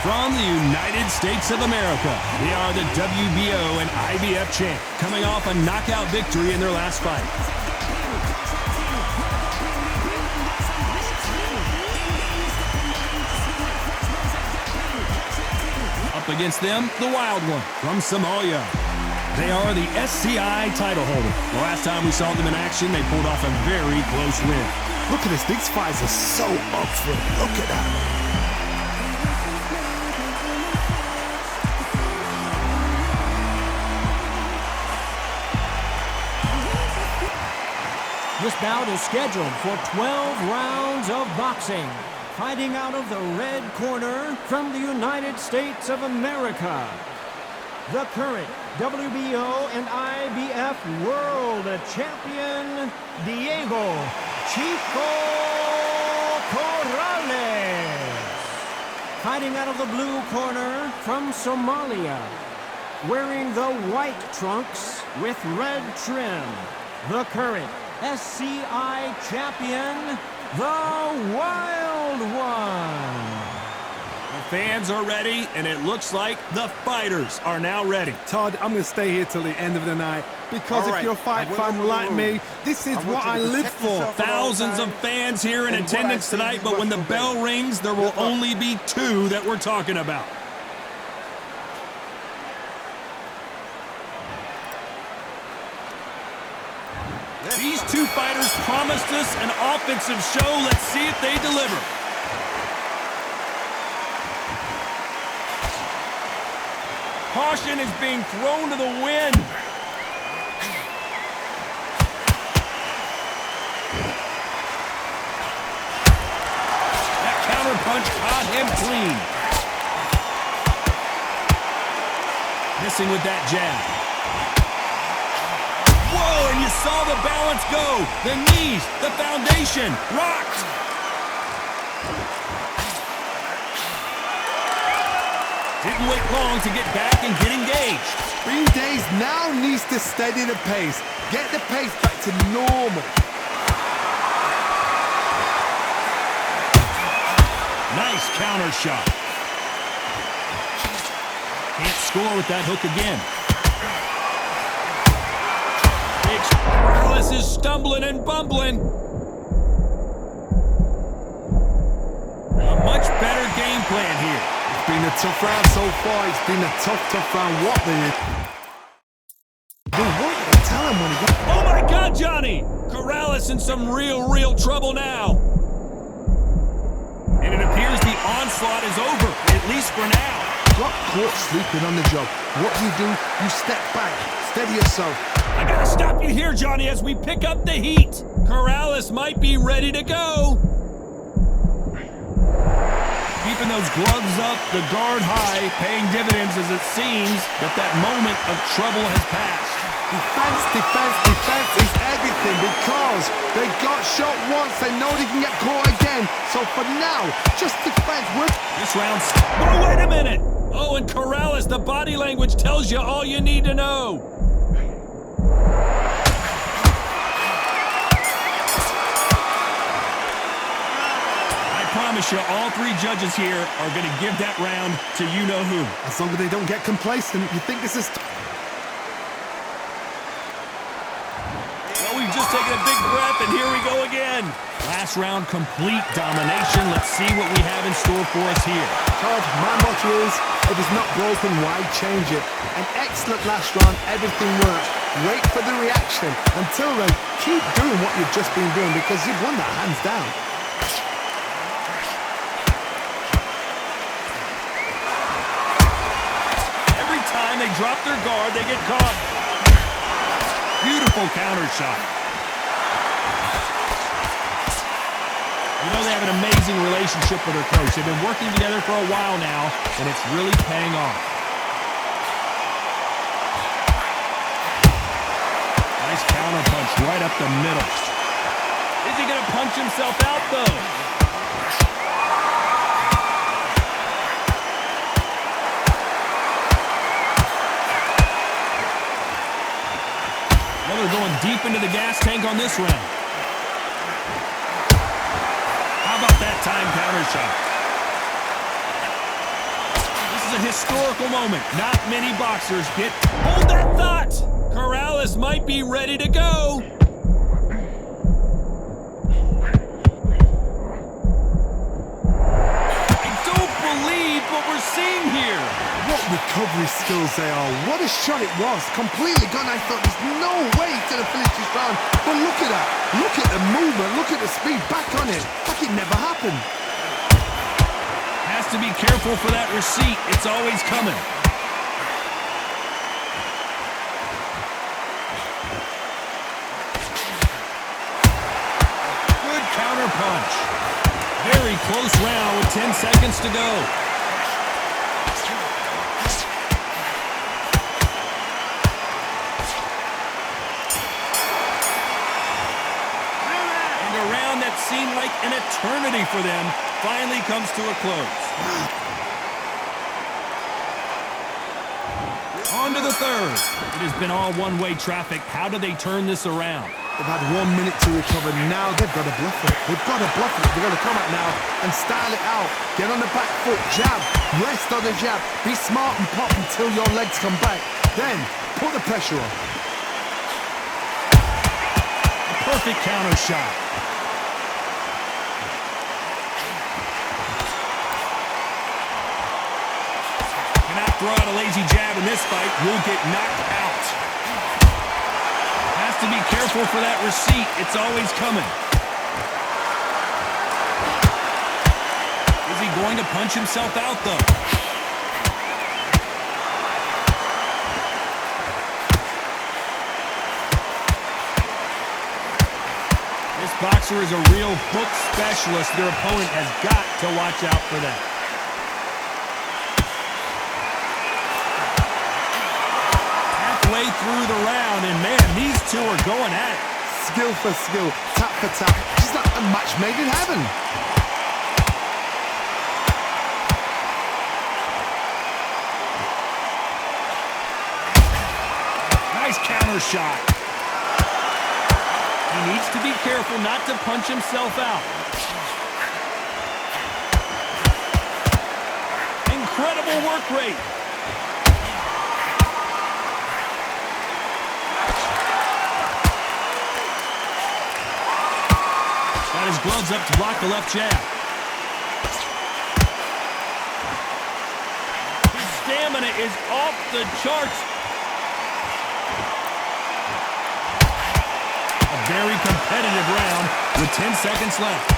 From the United States of America, they are the WBO and IBF champ, coming off a knockout victory in their last fight. Up against them, the Wild One from Somalia. They are the SCI title holder. The last time we saw them in action, they pulled off a very close win. Look at this. These fights are so up for it. Look at that. This bout is scheduled for 12 rounds of boxing. Fighting out of the red corner from the United States of America, the current WBO and IBF World Champion, Diego Chico Corrales. Fighting out of the blue corner from Somalia, wearing the white trunks with red trim, the current SCI champion, the Wild One. The fans are ready, and it looks like the fighters are now ready. Todd, I'm going to stay here till the end of the night because if you're a fight fan like me, this is what I live for. Thousands of fans here in attendance tonight, but when the bell rings, there will only be two that we're talking about. These two fighters promised us an offensive show. Let's see if they deliver. Caution is being thrown to the wind. That counter punch caught him clean. Missing with that jab. Whoa, and you saw the balance go. The knees, the foundation, rocked. Didn't wait long to get back and get engaged. Green Days now needs to steady the pace. Get the pace back to normal. Nice counter shot. Can't score with that hook again. Corrales is stumbling and bumbling. A much better game plan here. It's been a tough round so far. It's been a tough round. What you tell him when he got... Oh my God, Johnny! Corrales in some real trouble now. And it appears the onslaught is over, at least for now. Got caught sleeping on the job. What do? You step back, steady yourself. I gotta stop you here, Johnny, as we pick up the heat. Corrales might be ready to go. Keeping those gloves up, the guard high, paying dividends as it seems that moment of trouble has passed. Defense is everything because they got shot once. They know they can get caught again. So for now, just defense. This round's... Oh, wait a minute! Oh, and Corrales, the body language tells you all you need to know. I promise you, all three judges here are going to give that round to you-know-who. As long as they don't get complacent, you think this is... Well, we've just taken a big breath, and here we go again. Last round, complete domination. Let's see what we have in store for us here. Todd, my motto is, if it's not broken, why change it? An excellent last round, everything works. Wait for the reaction. Until then, keep doing what you've just been doing because you've won that hands down. Every time they drop their guard, they get caught. Beautiful counter shot. You know they have an amazing relationship with their coach. They've been working together for a while now, and it's really paying off. Nice counter punch right up the middle. Is he going to punch himself out, though? Well, they're going deep into the gas tank on this round. How about that time counter shot? was a historical moment. Not many boxers get... Hold that thought! Corrales might be ready to go. I don't believe what we're seeing here. What recovery skills they are. What a shot it was. Completely gone. I thought there's no way he's going to finish this round. But look at that. Look at the movement. Look at the speed. Back on it. Like it never happened. Has to be careful for that receipt. It's always coming. Good counter punch. Very close round with 10 seconds to go. And a round that seemed like an eternity for them finally comes to a close. On to the third. It has been all one-way traffic. How do they turn this around? They've had 1 minute to recover. Now they've got to bluff it. They've got to bluff it. They've got to come out now and style it out. Get on the back foot, jab, rest on the jab. Be smart and pop until your legs come back. Then put the pressure on. A perfect counter shot. Cannot throw out a lazy jab in this fight. Will get knocked out. Has to be careful for that receipt. It's always coming. Is he going to punch himself out, though? This boxer is a real hook specialist. Their opponent has got to watch out for that. Halfway through the round, and man, these two are going at it. Skill for skill, tap for tap. Just like a match made in heaven. Nice counter shot. He needs to be careful not to punch himself out. Incredible work rate. Got his gloves up to block the left jab. His stamina is off the charts. A very competitive round with 10 seconds left.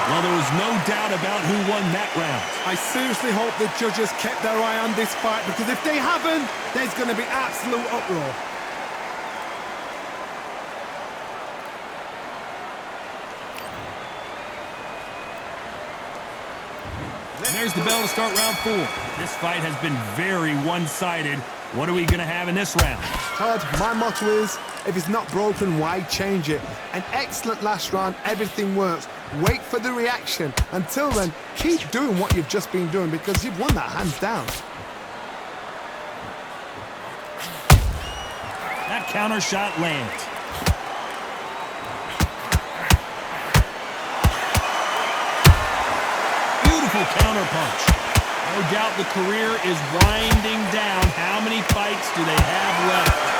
Well, there was no doubt about who won that round. I seriously hope the judges kept their eye on this fight, because if they haven't, there's going to be absolute uproar. There's the bell to start round 4. This fight has been very one-sided. What are we going to have in this round? Todd, my motto is, if it's not broken, why change it? An excellent last round, everything works. Wait for the reaction. Until then, keep doing what you've just been doing, because you've won that hands down. That counter shot lands. Beautiful counter punch. No doubt the career is winding down. How many fights do they have left?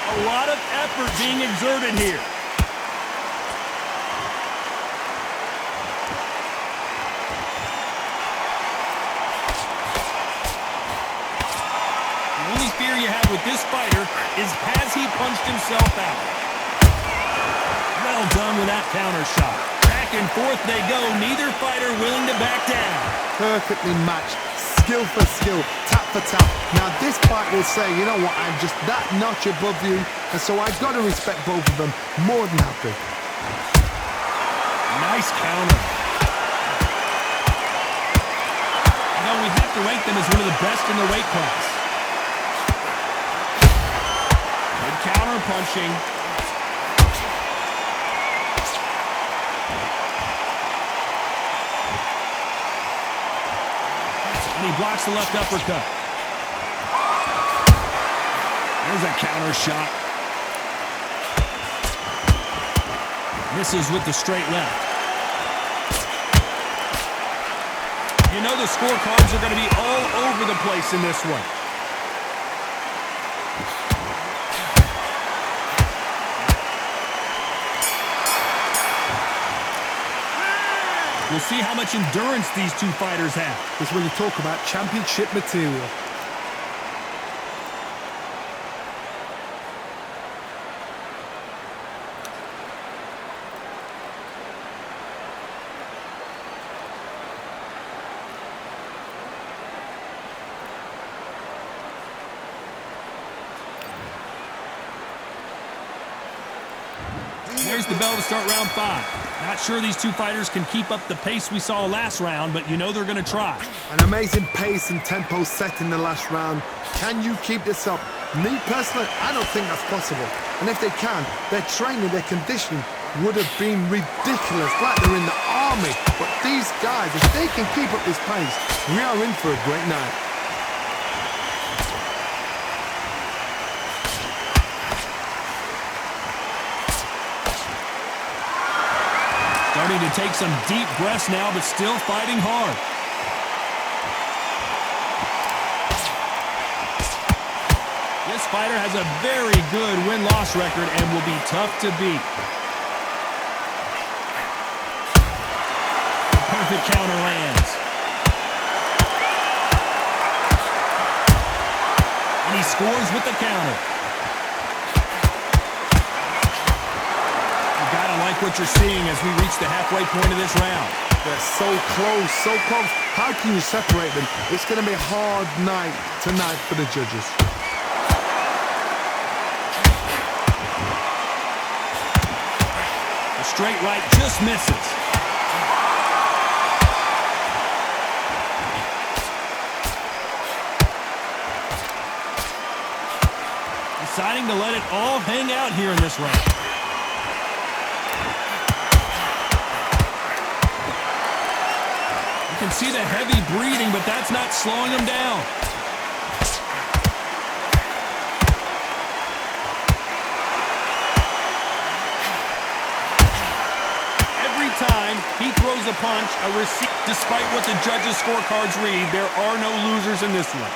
A lot of effort being exerted here. The only fear you have with this fighter is, has he punched himself out? Well done with that counter shot. Back and forth they go, neither fighter willing to back down. Perfectly matched, skill for skill, tap for tap. Now this fight will say, you know what, I'm just that notch above you, and so I've got to respect both of them. More than happy. Nice counter. You know, we have to rank them as one of the best in the weight class. Good counter punching. And he blocks the left uppercut. There's a counter shot. Misses with the straight left. You know the scorecards are going to be all over the place in this one. We'll see how much endurance these two fighters have. This is when you talk about championship material. There's the bell to start round 5. Not sure these two fighters can keep up the pace we saw last round, but you know they're going to try. An amazing pace and tempo set in the last round. Can you keep this up? Me personally, I don't think that's possible. And if they can, their training, their conditioning would have been ridiculous, like they're in the army. But these guys, if they can keep up this pace, we are in for a great night. Starting to take some deep breaths now, but still fighting hard. This fighter has a very good win-loss record and will be tough to beat. The perfect counter lands. And he scores with the counter. Like what you're seeing as we reach the halfway point of this round. They're so close, so close. How can you separate them? It's going to be a hard night tonight for the judges. The straight right just misses. Deciding to let it all hang out here in this round. You can see the heavy breathing, but that's not slowing him down. Every time he throws a punch, a receipt, despite what the judges' scorecards read, there are no losers in this one.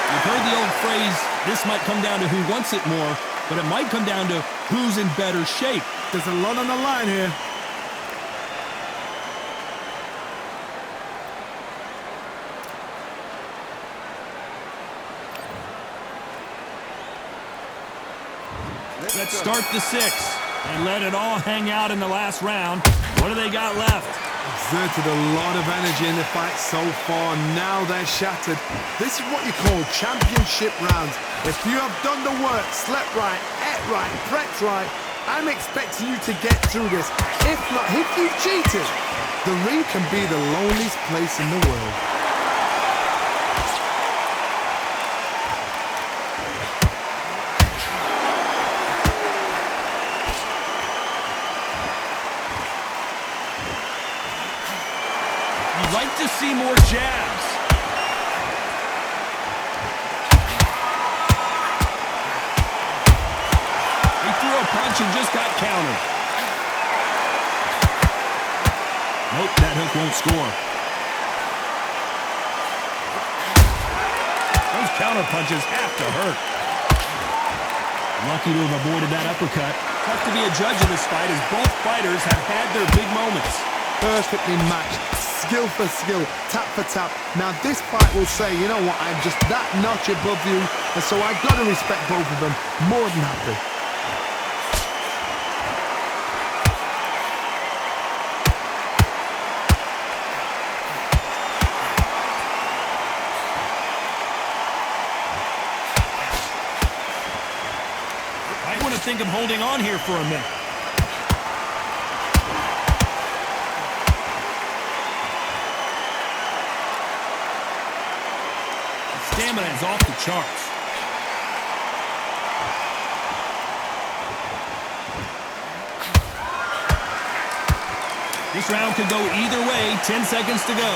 You've heard the old phrase, this might come down to who wants it more, but it might come down to who's in better shape. There's a lot on the line here. Let's start the 6th and let it all hang out in the last round. What do they got left? Exerted a lot of energy in the fight so far. Now they're shattered. This is what you call championship rounds. If you have done the work, slept right, ate right, prepped right, I'm expecting you to get through this. If not, if you've cheated, the ring can be the loneliest place in the world. You'd like to see more jabs. He threw a punch and just got countered. Nope, that hook won't score. Those counter punches have to hurt. Lucky to have avoided that uppercut. Tough to be a judge in this fight as both fighters have had their big moments. Perfectly matched, skill for skill, tap for tap. Now this fight will say, you know what, I'm just that notch above you, and so I've got to respect both of them more than happy. I want to think of holding on here for a minute. Stamina is off the charts. This round could go either way. 10 seconds to go.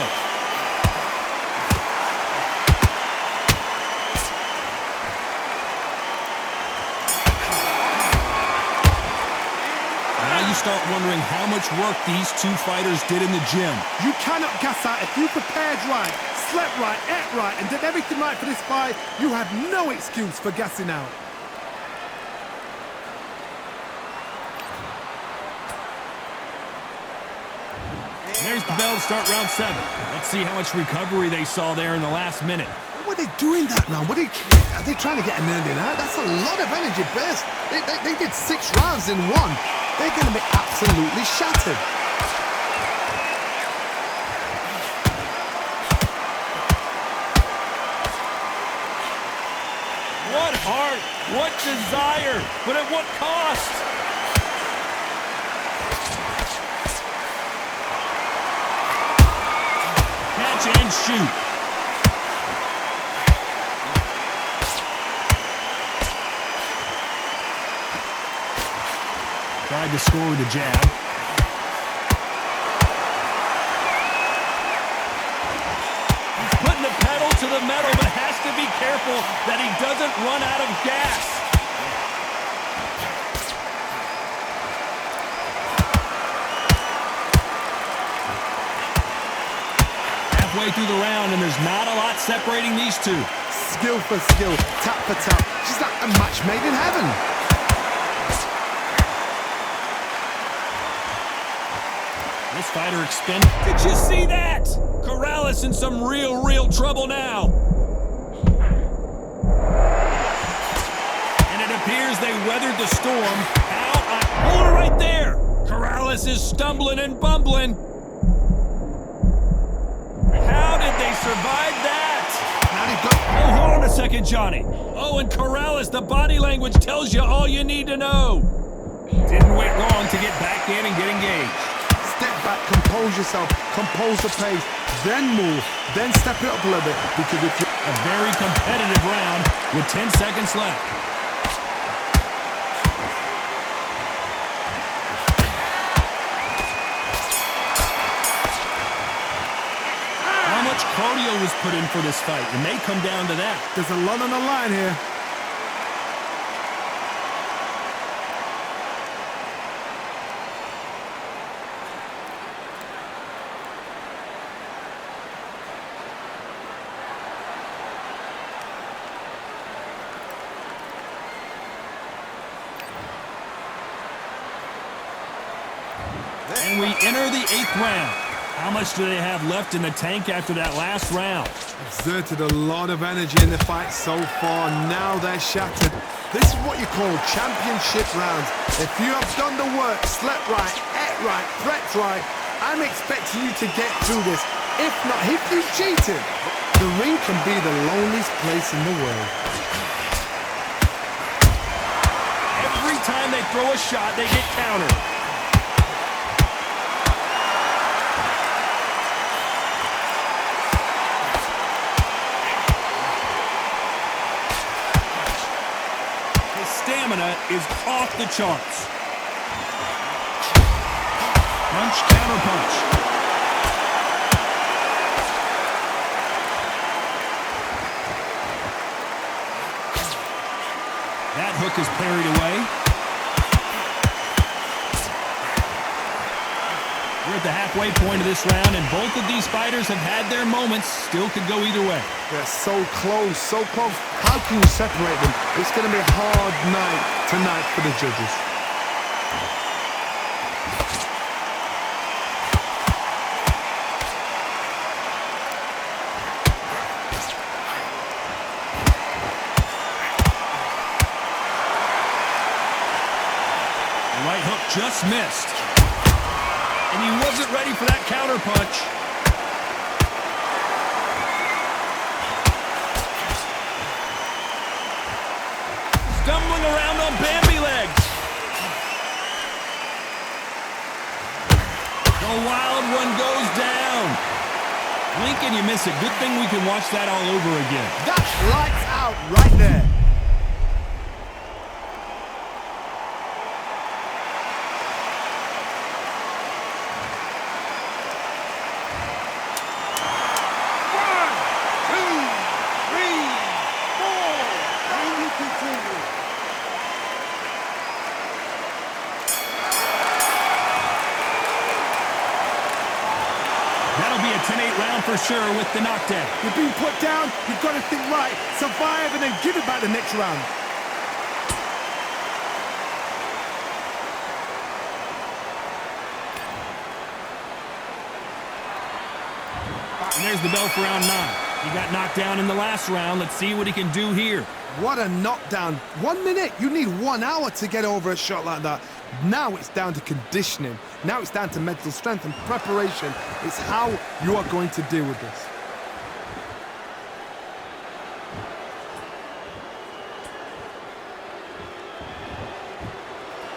Now you start wondering how much work these two fighters did in the gym. You cannot gas out. If you prepared right, slept right, ate right, and did everything right for this fight, you have no excuse for gassing out. There's the bell to start round 7. Let's see how much recovery they saw there in the last minute. What are they doing that now? Are they trying to get an ending out? That's a lot of energy burst. They did 6 rounds in one. They're going to be absolutely shattered. What heart, what desire, but at what cost? Catch and shoot. Tried to score with a jab. He's putting the pedal to the metal, but has to be careful that he doesn't run out of gas. Halfway through the round, and there's not a lot separating these two. Skill for skill, tap for tap. She's like a match made in heaven. This fighter expended. Did you see that? Corrales in some real trouble now. And it appears they weathered the storm. Hold it right there. Corrales is stumbling and bumbling. How did they survive that? Now they go. Oh, hold on a second, Johnny. Oh, and Corrales, the body language tells you all you need to know. Didn't wait long to get back in and get engaged. Step back, compose yourself, compose the pace, then move, then step it up a little bit. Because if you're a very competitive round with 10 seconds left. How much cardio was put in for this fight? It may come down to that. There's a lot on the line here. And we enter the 8th round. How much do they have left in the tank after that last round? Exerted a lot of energy in the fight so far. Now they're shattered. This is what you call championship rounds. If you have done the work, slept right, ate right, prepped right, I'm expecting you to get through this. If not, if you cheated, the ring can be the loneliest place in the world. Every time they throw a shot, they get countered. Stamina is off the charts. Punch, counter punch. That hook is parried away. We're at the halfway point of this round, and both of these fighters have had their moments. Still could go either way. They're so close, so close. How can you separate them? It's going to be a hard night tonight for the judges. The right hook just missed. And he wasn't ready for that counter punch. Stumbling around on Bambi legs. The wild one goes down. Blink and you miss it. Good thing we can watch that all over again. That's lights out right there. for sure with the knockdown. You're being put down, you've got to think right, survive and then give it back the next round. And there's the bell for round 9. He got knocked down in the last round. Let's see what he can do here. What a knockdown. 1 minute, you need 1 hour to get over a shot like that. Now it's down to conditioning. Now it's down to mental strength and preparation. It's how you are going to deal with this.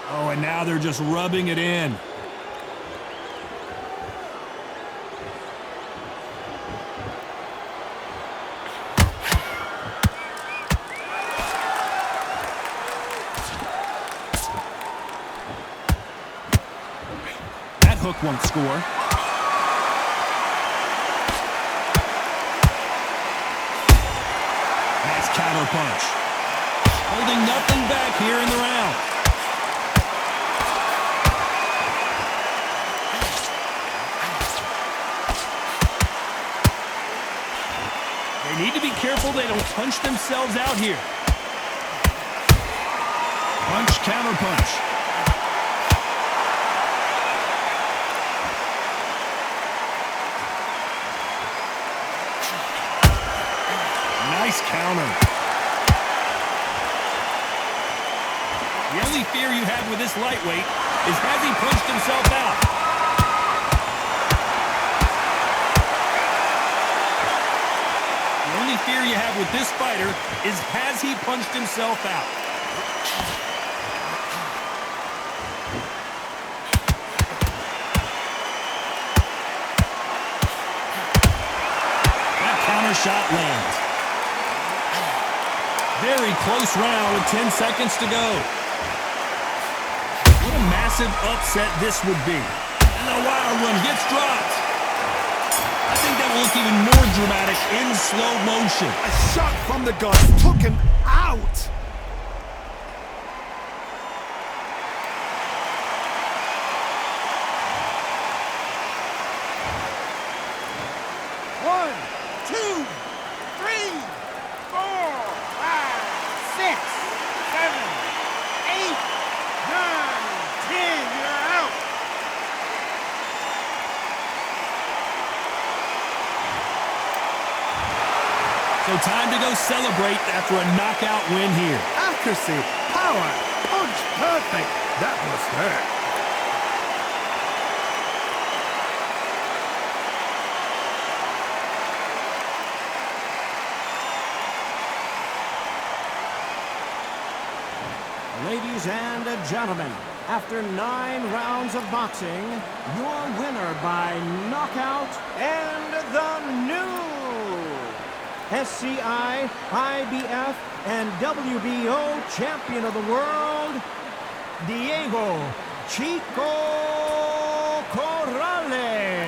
Oh, and now they're just rubbing it in. That hook won't score. Nice counter punch. Holding nothing back here in the round. They need to be careful they don't punch themselves out here. Punch, counter punch. Nice counter. The only fear you have with this lightweight is has he punched himself out? The only fear you have with this fighter is has he punched himself out? That counter shot lands. Very close round with 10 seconds to go. What a massive upset this would be. And the wild one gets dropped. I think that will look even more dramatic in slow motion. A shot from the guns took him out. One, two, three, 4, 5, 6, 7, 8, 9, 10. You're out. So time to go celebrate after a knockout win here. Accuracy, power, punch, perfect. That must hurt. Ladies and gentlemen, after 9 rounds of boxing, your winner by knockout and the new SCI, IBF, and WBO champion of the world, Diego Chico Corrales.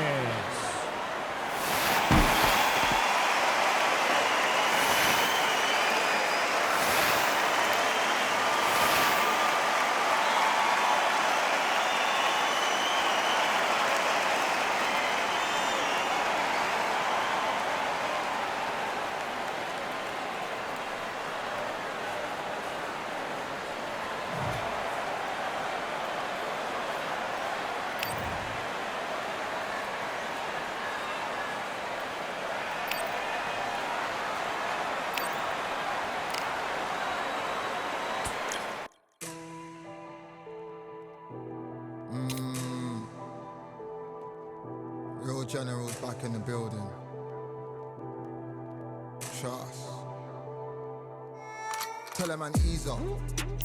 Real General's back in the building. Trust. Tell him man ease up.